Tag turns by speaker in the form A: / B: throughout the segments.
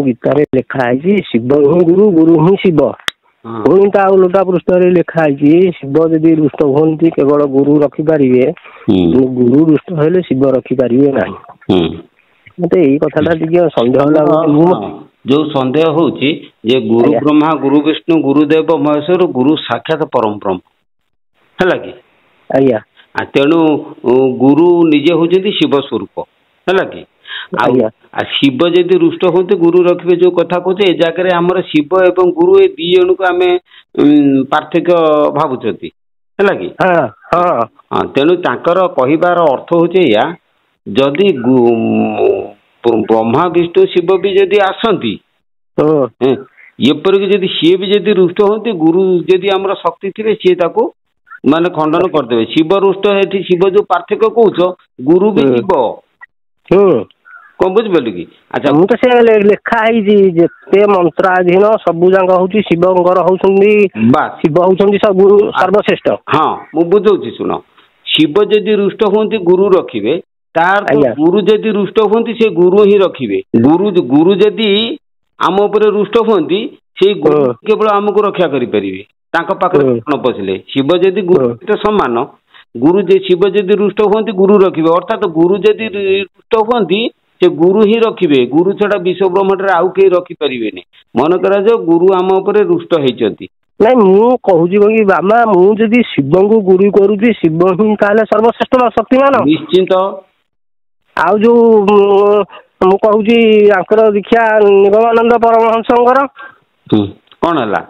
A: ଗୀତାରେ ଲେଖା ହେଇଛି ଶିବ ହିଁ ଗୁରୁ, ଗୁରୁ ହିଁ ଶିବ। ପୁଣି ତା ଓଲଟା ପୃଷ୍ଠରେ ଲେଖା ହେଇଛି ଶିବ ଯଦି ରୁଷ୍ଟ ହୁଅନ୍ତି କେବଳ ଗୁରୁ ରଖିପାରିବେ, ଗୁରୁ ରୁଷ୍ଟ ହେଲେ ଶିବ ରଖିପାରିବେ ନାହିଁ। ମତେ ଏଇ କଥାଟା ଟିକେ ସନ୍ଦେହ ଲାଗୁଛି।
B: ଯୋଉ ସନ୍ଦେହ ହଉଛି ଯେ ଗୁରୁ ବ୍ରହ୍ମା ଗୁରୁ ବିଷ୍ଣୁ ଗୁରୁଦେବ ମହେଶ୍ୱର ଗୁରୁ ସାକ୍ଷାତ ପରମ ବ୍ରହ୍ମ ହେଲା କି?
A: ଆଜ୍ଞା।
B: ତେଣୁ ଗୁରୁ ନିଜେ ହଉଛନ୍ତି ଶିବ ସ୍ୱରୂପ ହେଲା କି? ଆଉ ଶିବ ଯଦି ରୁଷ୍ଟ ହୁଅନ୍ତି ଗୁରୁ ରଖିବେ ଯୋଉ କଥା କହୁଛେ ଏ ଜାଗାରେ ଆମର ଶିବ ଏବଂ ଗୁରୁ ଏ ଦି ଜଣକୁ ଆମେ ପାର୍ଥକ୍ୟ ଭାବୁଛନ୍ତି ହେଲା କି? ତେଣୁ ତାଙ୍କର କହିବାର ଅର୍ଥ ହଉଛି ଏଇଆ, ଯଦି ବ୍ରହ୍ମା ବିଷ୍ଣୁ ଶିବ ବି ଯଦି ଆସନ୍ତି ଏପରିକି ଯଦି ସିଏ ବି ଯଦି ରୁଷ୍ଟ ହୁଅନ୍ତି ଗୁରୁ ଯଦି ଆମର ଶକ୍ତି ଥିବେ ସିଏ ତାକୁ ମାନେ ଖଣ୍ଡନ କରିଦେବେ। ଶିବ ରୁଷ୍ଟ ଏଠି ଶିବ ଯୋଉ ପାର୍ଥକ୍ୟ କହୁଛ ଗୁରୁ ବି ଶିବ, କଣ ବୁଝିପାରିଲୁ କି? ଆଚ୍ଛା
A: ମୁଁ ତ ସେ ଲେଖା ହେଇଛି ଯେତେ ମନ୍ତ୍ରାଧୀନ ସବୁ ଯାକ ହଉଛି ଶିବଙ୍କର ହଉଛନ୍ତି, ଶିବ ହଉଛନ୍ତି ସବୁ ସର୍ବଶ୍ରେଷ୍ଠ।
B: ହଁ ମୁଁ ବୁଝଉଛି ଶୁଣ, ଶିବ ଯଦି ରୁଷ୍ଟ ହୁଅନ୍ତି ଗୁରୁ ରଖିବେ, ତାର ଗୁରୁ ଯଦି ରୁଷ୍ଟ ହୁଅନ୍ତି ସେ ଗୁରୁ ହିଁ ରଖିବେ। ଗୁରୁ ଯଦି ଆମ ଉପରେ ରୁଷ୍ଟ ହୁଅନ୍ତି ସେଇ ଗୁରୁ କେବଳ ଆମକୁ ରକ୍ଷା କରିପାରିବେ ତାଙ୍କ ପାଖରେ ନ ପଶିଲେ। ଶିବ ଯଦି ଗୁରୁ ସହିତ ସମାନ, ଶିବ ଯଦି ରୁଷ୍ଟ ହୁଅନ୍ତି ଗୁରୁ ରଖିବେ, ଅର୍ଥାତ ଗୁରୁ ଯଦି ରୁଷ୍ଟ ହୁଅନ୍ତି ସେ ଗୁରୁ ହିଁ ରଖିବେ। ଗୁରୁ ଛଡା ବିଶ୍ୱ ବ୍ରହ୍ମାଣ୍ଡରେ ଆଉ କେହି ରଖିପାରିବେନି। ମନେ କରାଯାଉ ଗୁରୁ ଆମ ଉପରେ ରୁଷ୍ଟ ହେଇଛନ୍ତି।
A: ନାଇଁ ମୁଁ କହୁଛି କି ବାମା, ମୁଁ ଯଦି ଶିବଙ୍କୁ ଗୁରୁ କରୁଛି ଶିବ ହିଁ ତାହେଲେ ସର୍ବଶ୍ରେଷ୍ଠ ଶକ୍ତିମାନ
B: ନିଶ୍ଚିନ୍ତ।
A: ଆଉ ଯୋଉ ମୁଁ କହୁଛି ଆଙ୍କର ଦୀକ୍ଷା ନିଗମାନନ୍ଦ ପରମହଂସଙ୍କର
B: କଣ ହେଲା?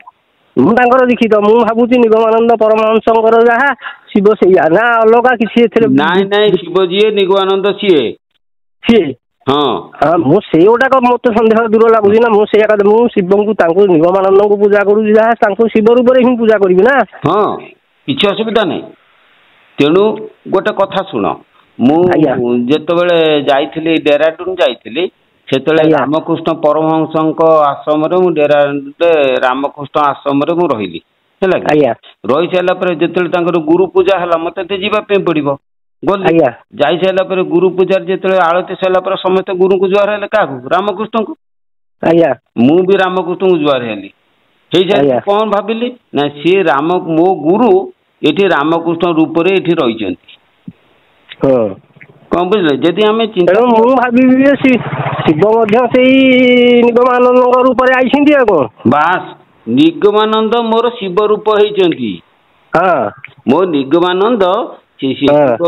A: ମୁଁ ତାଙ୍କର ଦୀକ୍ଷିତ, ମୁଁ ଭାବୁଛି ନିଗମାନନ୍ଦ ପରମହଂସଙ୍କର ଯାହା ଶିବ ସେଇଆ ନା ଅଲଗା କିଛି ଏଥିରେ?
B: ନାଇଁ ନାଇଁ, ଶିବ ଯିଏ ନିଗମାନନ୍ଦ ସିଏ।
A: ମୁଁ ସେଇ ଗୋଟାକ ମତେ ସନ୍ଦେହ ଦୂର ଲାଗୁଛି ନା। ମୁଁ ସେଇଆ କଥା, ମୁଁ ଶିବଙ୍କୁ ତାଙ୍କୁ ନିଗମାନନ୍ଦଙ୍କୁ ପୂଜା କରୁଛି ଯାହା ତାଙ୍କୁ ଶିବ ରୂପରେ ହିଁ ପୂଜା କରିବି ନା।
B: ହଁ କିଛି ଅସୁବିଧା ନାହିଁ। ତେଣୁ ଗୋଟେ କଥା ଶୁଣ, ମୁଁ ଯେତେବେଳେ ଯାଇଥିଲି ଡେରାଡୁନ ଯାଇଥିଲି ସେତେବେଳେ ରାମକୃଷ୍ଣ ପରମହଂସଙ୍କ ଆଶ୍ରମରେ ମୁଁ ରାମକୃଷ୍ଣ ଆଶ୍ରମରେ ମୁଁ ରହିଲି ହେଲା କି? ରହି ସାରିଲା ପରେ ଯେତେବେଳେ ତାଙ୍କର ଗୁରୁ ପୂଜା ହେଲା ମତେ ଯିବା ପାଇଁ ପଡିବ। ଗଲି, ଯାଇ ସାରିଲା ପରେ ଗୁରୁ ପୂଜାରେ ଯେତେବେଳେ ଆଳତି ସରିଲା ପରେ ସମସ୍ତେ ଗୁରୁଙ୍କୁ ଜୁହାର ହେଲେ, କାହାକୁ? ରାମକୃଷ୍ଣଙ୍କୁ। ମୁଁ ବି ରାମକୃଷ୍ଣଙ୍କୁ ଜୁହାର ହେଲି। ହେଇସାରିଲା କଣ ଭାବିଲି ନା ସିଏ ମୋ ଗୁରୁ ଏଠି ରାମକୃଷ୍ଣ ରୂପରେ ଏଠି ରହିଛନ୍ତି। କଣ ବୁଝିଲେ? ଯଦି ଆମେ
A: ମୁଁ ଭାବିବି ଯେ ଶିବ ମଧ୍ୟ ସେଇ ନିଗମାନନ୍ଦଙ୍କ ରୂପରେ ଆଇଛନ୍ତି ଆଉ କଣ?
B: ବାସ୍, ନିଗମାନନ୍ଦ ମୋର ଶିବ ରୂପ ହେଇଛନ୍ତି। ମୋ ନିଗମାନନ୍ଦ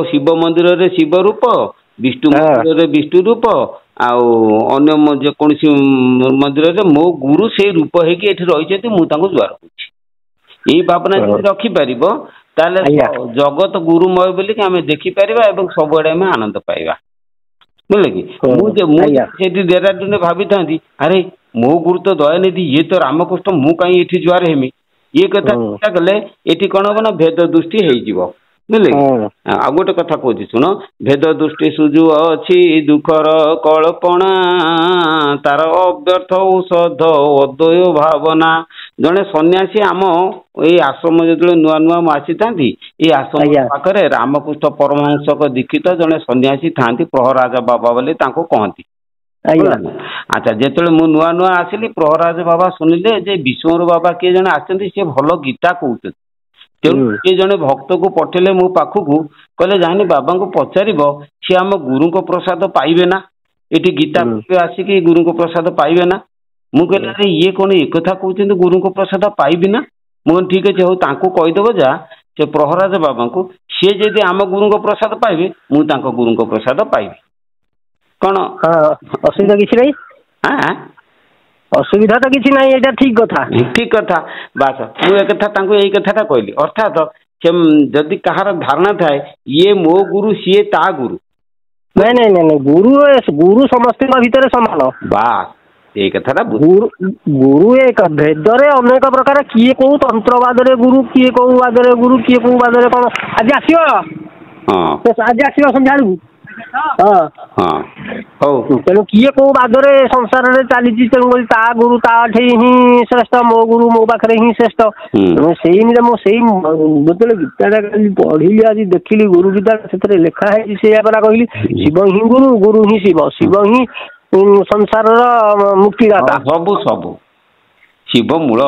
B: ଶିବ ମନ୍ଦିରରେ ଶିବ ରୂପ, ବିଷ୍ଣୁ ମନ୍ଦିରରେ ବିଷ୍ଣୁ ରୂପ, ଆଉ ଅନ୍ୟ ଯେକୌଣସି ମନ୍ଦିରରେ ମୋ ଗୁରୁ ସେଇ ରୂପ ହେଇକି ଏଠି ରହିଛନ୍ତି। ମୁଁ ତାଙ୍କୁ ଜୁହାର କରୁଛି। ଏଇ ଭାବନା ଯଦି ରଖିପାରିବ ତାହେଲେ ଜଗତ ଗୁରୁମୟ ବୋଲିକି ଆମେ ଦେଖିପାରିବା ଏବଂ ସବୁଆଡେ ଆମେ ଆନନ୍ଦ ପାଇବା। ବୁଝିଲେ କି? ମୁଁ ସେଠି ଡେରାଡୁନରେ ଭାବିଥାନ୍ତି ଆରେ ମୋ ଗୁରୁ ତ ଦୟାନିଧି, ଇଏ ତ ରାମକୃଷ୍ଣ, ମୁଁ କାହିଁ ଏଠି ଜୁହାର ହେମି? ଇଏ କଥା ଚିନ୍ତା କଲେ ଏଠି କଣ ହବ ନା ଭେଦ ଦୃଷ୍ଟି ହେଇଯିବ। ବୁଝିଲେ କି? ଆଉ ଗୋଟେ କଥା କହୁଛି ଶୁଣ, ଭେଦ ଦୃଷ୍ଟି ସୁଯୁ ଅଛି ଦୁଃଖର କଳ୍ପନା, ତାର ଅବ୍ୟର୍ଥ ଔଷଧ ଅଦ୍ୱୟ ଭାବନା। ଜଣେ ସନ୍ନ୍ୟାସୀ ଆମ ଏଇ ଆଶ୍ରମ ଯେତେବେଳେ ନୂଆ ନୂଆ ଆସିଥାନ୍ତି, ଏଇ ଆଶ୍ରମ ପାଖରେ ରାମକୃଷ୍ଣ ପରମହଂସଙ୍କ ଦୀକ୍ଷିତ ଜଣେ ସନ୍ନ୍ୟାସୀ ଥାନ୍ତି, ପ୍ରହରାଜ ବାବା ବୋଲି ତାଙ୍କୁ କହନ୍ତି। ଆଚ୍ଛା, ଯେତେବେଳେ ମୁଁ ନୂଆ ନୂଆ ଆସିଲି ପ୍ରହରାଜ ବାବା ଶୁଣିଲେ ଯେ ବିଷ୍ଣୁର ବାବା କିଏ ଜଣେ ଆସିଛନ୍ତି, ସିଏ ଭଲ ଗୀତା କହୁଛନ୍ତି। ତେଣୁ କିଏ ଜଣେ ଭକ୍ତକୁ ପଠେଇଲେ ମୋ ପାଖକୁ, କହିଲେ ଯାଇନି ବାବାଙ୍କୁ ପଚାରିବ ସିଏ ଆମ ଗୁରୁଙ୍କ ପ୍ରସାଦ ପାଇବେ ନା, ଏଠି ଗୀତା ଆସିକି ଗୁରୁଙ୍କ ପ୍ରସାଦ ପାଇବେ ନା? ମୁଁ କହିଲି ଆରେ ଇଏ କଣ ଏକଥା କହୁଛନ୍ତି ଗୁରୁଙ୍କ ପ୍ରସାଦ ପାଇବି ନା? ମୁଁ କହିଲି ଠିକ ଅଛି, ହଉ ତାଙ୍କୁ କହିଦବ ଯା ସେ ପ୍ରହରାଜ ବାବାଙ୍କୁ, ସିଏ ଯଦି ଆମ ଗୁରୁଙ୍କ ପ୍ରସାଦ ପାଇବେ ମୁଁ ତାଙ୍କ ଗୁରୁଙ୍କ ପ୍ରସାଦ ପାଇବି। କଣ
A: ଅସୁବିଧା କିଛି ନାହିଁ? ଅସୁବିଧା ତ କିଛି ନାହିଁ, ଏଇଟା ଠିକ କଥା।
B: ଠିକ କଥା। ବାସ ମୁଁ ଏ କଥା ତାଙ୍କୁ ଏଇ କଥାଟା କହିଲି। ଅର୍ଥାତ ଯଦି କାହାର ଧାରଣା ଥାଏ ଇଏ ମୋ ଗୁରୁ ସିଏ ତା ଗୁରୁ,
A: ନାଇଁ ନାଇଁ ନାଇଁ, ଗୁରୁ ସମସ୍ତଙ୍କ ଭିତରେ ସମାନ।
B: ବାସ୍ ଏଇ କଥାଟା
A: ଗୁରୁ ଏକ ଭେଦରେ ଅନେକ ପ୍ରକାର, କିଏ କୋଉ ତନ୍ତ୍ରବାଦରେ ଗୁରୁ, କିଏ କୋଉ ବାଦରେ ଗୁରୁ, କିଏ କୋଉ ବାଦରେ କଣ। ଆଜି ଆସିବ ସନ୍ଧ୍ୟାବେଳକୁ। ତେଣୁ କିଏ କୋଉ ବାଦରେ ସଂସାରରେ ଚାଲିଛି, ତେଣୁକରି ତା ଗୁରୁ ତାଠି ହିଁ ଶ୍ରେଷ୍ଠ, ମୋ ଗୁରୁ ମୋ ପାଖରେ ହିଁ ଶ୍ରେଷ୍ଠ। ସେଇ ମୁଁ ଯେତେବେଳେ ଗୀତାଟା ପଢିଲି ଆଜି ଦେଖିଲି ଗୁରୁ ଗୀତା, ସେଥିରେ ଲେଖା ହେଇଛି ସେଇଆ ପରା କହିଲି, ଶିବ ହିଁ ଗୁରୁ, ଗୁରୁ ହିଁ ଶିବ, ଶିବ ହିଁ ସଂସାରର ମୁକ୍ତିଦାତା।
B: ସବୁ ସବୁ ଶିବ ମୂଳ।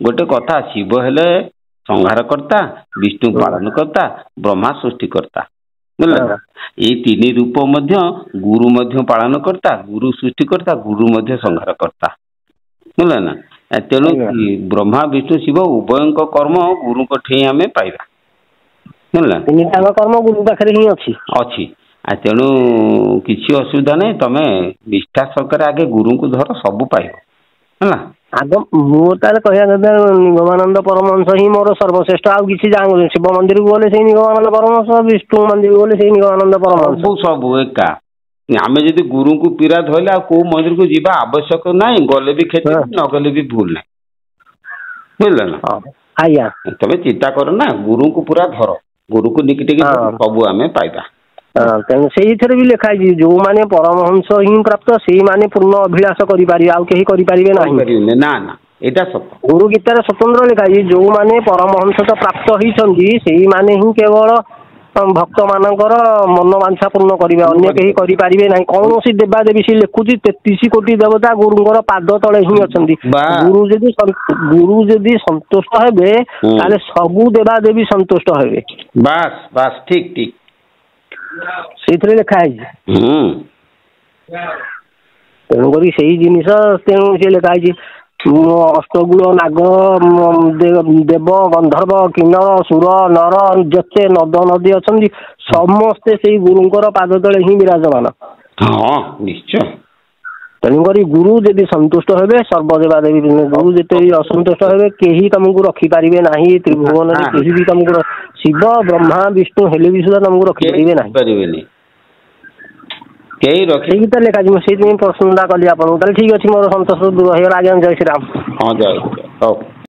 B: ଗୋଟେ କଥା, ଶିବ ହେଲେ ସଂହାର କର୍ତ୍ତା, ବିଷ୍ଣୁ ପାଳନ କର୍ତ୍ତା, ବ୍ରହ୍ମା ସୃଷ୍ଟିକର୍ତ୍ତା। ବୁଝିଲ? ଏଇ ତିନି ରୂପ ମଧ୍ୟ ଗୁରୁ ମଧ୍ୟ ପାଳନ କର୍ତ୍ତା, ଗୁରୁ ସୃଷ୍ଟିକର୍ତ୍ତା, ଗୁରୁ ମଧ୍ୟ ସଂହାର କର୍ତ୍ତା। ବୁଝିଲ ନା? ତେଣୁ ବ୍ରହ୍ମା ବିଷ୍ଣୁ ଶିବ ଉଭୟଙ୍କ କର୍ମ ଗୁରୁଙ୍କ ଠେଇଁ ଆମେ ପାଇବା। ବୁଝିଲା?
A: ତିନିଟାଙ୍କ କର୍ମ ଗୁରୁ ପାଖରେ ହିଁ ଅଛି।
B: ତେଣୁ କିଛି ଅସୁବିଧା ନାହିଁ, ତମେ ନିଷ୍ଠା ସହକାରେ ଆଗେ ଗୁରୁଙ୍କୁ ଧର, ସବୁ ପାଇବ। ହେଲା?
A: ଆଗ ମୁଁ ତାହେଲେ କହିବା କଥା ନିଗମାନନ୍ଦ ପରମହଂସ ହିଁ ମୋର ସର୍ବଶ୍ରେଷ୍ଠ, ଆଉ କିଛି ଜାଣୁନି। ଶିବ ମନ୍ଦିରକୁ ଗଲେ ସେଇ ନିଗମାନନ୍ଦ ପରମହଂସ, ବିଷ୍ଣୁ ମନ୍ଦିରକୁ ଗଲେ ସେଇ ନିଗମାନନ୍ଦ ପରମହଂସ।
B: ସବୁ ଏକା। ଆମେ ଯଦି ଗୁରୁଙ୍କୁ ପୀରା ଧରିଲେ ଆଉ କୋଉ ମନ୍ଦିରକୁ ଯିବା ଆବଶ୍ୟକ ନାହିଁ, ଗଲେ ବି କ୍ଷତି ନାହିଁ, ନ ଗଲେ ବି ଭୁଲ ନାହିଁ। ବୁଝିଲ ନା?
A: ଆଜ୍ଞା।
B: ତମେ ଚିନ୍ତା କର ନା, ଗୁରୁଙ୍କୁ ପୁରା ଧର, ଗୁରୁକୁ ନିକିଟିକି ସବୁ ଆମେ ପାଇବା।
A: ତେଣୁ ସେଇଥିରେ ବି ଲେଖା ହେଇଛି, ଯୋଉମାନେ ପରମହଂସ ହିଁ ପ୍ରାପ୍ତ ସେଇମାନେ ପୂର୍ଣ୍ଣ ଅଭିଳାଷ କରିପାରିବେ, ଆଉ କେହି କରିପାରିବେ ନାହିଁ।
B: ନା ନା, ଏଇଟା ସତ।
A: ଗୁରୁ ଗୀତାରେ ସ୍ୱତନ୍ତ୍ର ଲେଖା ହେଇଛି, ଯୋଉମାନେ ପରମହଂସ ପ୍ରାପ୍ତ ହେଇଛନ୍ତି ସେଇମାନେ ହିଁ କେବଳ ଭକ୍ତ ମାନଙ୍କର ମନବାଞ୍ଛା ପୂର୍ଣ୍ଣ କରିବେ, ଅନ୍ୟ କେହି କରିପାରିବେ ନାହିଁ। କୌଣସି ଦେବାଦେବୀ ସେ ଲେଖୁଛି 33 କୋଟି ଦେବତା ଗୁରୁଙ୍କର ପାଦ ତଳେ ହିଁ ଅଛନ୍ତି। ଗୁରୁ ଯଦି ସନ୍ତୁଷ୍ଟ ହେବେ ତାହେଲେ ସବୁ ଦେବାଦେବୀ ସନ୍ତୁଷ୍ଟ ହେବେ।
B: ବାସ୍ ବାସ୍, ଠିକ ଠିକ,
A: ସେଇଥିରେ ଲେଖା ହେଇଛି। ତେଣୁକରି ସେଇ ଜିନିଷ, ତେଣୁ ସେ ଲେଖା ହେଇଛି ଅଷ୍ଟଗୁଳ ନାଗ ଦେବ ଗନ୍ଧର୍ବ କିନ୍ନର ସୁର ନର ଯେତେ ନଦ ନଦୀ ଅଛନ୍ତି ସମସ୍ତେ ସେଇ ଗୁରୁଙ୍କର ପାଦ ତଳେ ହିଁ ବିରାଜମାନ।
B: ହଁ ନିଶ୍ଚୟ।
A: ତେଣୁକରି ଗୁରୁ ଯଦି ସନ୍ତୁଷ୍ଟ ହେବେ ସର୍ବଦେବା ଦେବୀ, ଗୁରୁ ଯେତେ ଅସନ୍ତୁଷ୍ଟ ହେବେ କେହି ତମକୁ ରଖିପାରିବେ ନାହିଁ। ତ୍ରିଭୁବନରେ କେହି ବି ତମକୁ, ଶିବ ବ୍ରହ୍ମା ବିଷ୍ଣୁ ହେଲେ ବି ସୁଦ୍ଧା ତମକୁ ରଖିପାରିବେ ନାହିଁ। ସେଇ ତ ଲେଖା ଅଛି। ମୁଁ ସେଇଥିପାଇଁ ପ୍ରଶ୍ନଟା କଲି ଆପଣଙ୍କୁ। ତାହେଲେ ଠିକ ଅଛି, ମୋର ସନ୍ତୋଷ ଦୂର ହେଇଗଲା। ଆଜ୍ଞା, ଜୟ ଶ୍ରୀରାମ।
B: ହଁ, ଜୟ ଶ୍ରୀରାମ। ହଉ।